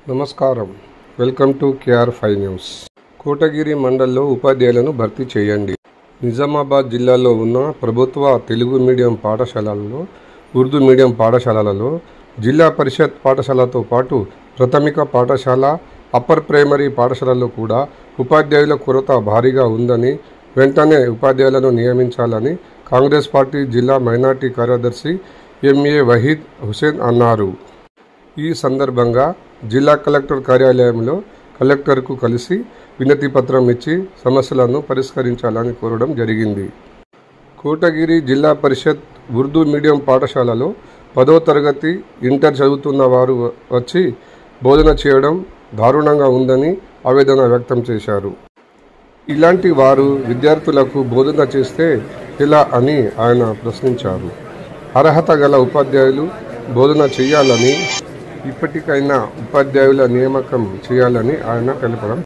నమస్కారం. Welcome to KR5 news. Kotagiri మండల్లో ఉపాధ్యాయులను భర్తీ చేయండి. నిజామాబాద్ జిల్లాలో ఉన్న ప్రభుత్వ తెలుగు మీడియం పాఠశాలలలో, ఉర్దూ మీడియం పాఠశాలలలో, జిల్లా పరిషత్ పాఠశాలతో పాటు ప్రాథమిక పాఠశాల, అప్పర్ ప్రైమరీ పాఠశాలలో కూడా ఉపాధ్యాయుల కొరత భారీగా ఉందని, వెంటనే ఉపాధ్యాయులను నియమించాలని కాంగ్రెస్ పార్టీ జిల్లా మైనార్టీ కార్యదర్శి MA వహీద్ హుసేన్ అన్నారు. ఈ సందర్భంగా జిల్లా కలెక్టర్ కార్యాలయంలో కలెక్టర్కు కలిసి వినతి పత్రం ఇచ్చి సమస్యలను పరిష్కరించాలని కోరడం జరిగింది. కోటగిరి జిల్లా పరిషత్ ఉర్దూ మీడియం పాఠశాలలో 10వ తరగతి, ఇంటర్ చదువుతున్న వారు వచ్చి బోధన చేయడం దారుణంగా ఉందని ఆవేదన వ్యక్తం చేశారు. ఇలాంటి వారు విద్యార్థులకు బోధన చేస్తే ఎలా అని ఆయన ప్రశ్నించారు. అర్హత గల ఉపాధ్యాయులు బోధన చేయాలని, ఇప్పటికైనా ఉపాధ్యాయుల నియామకం చేయాలని ఆయన తెలపడం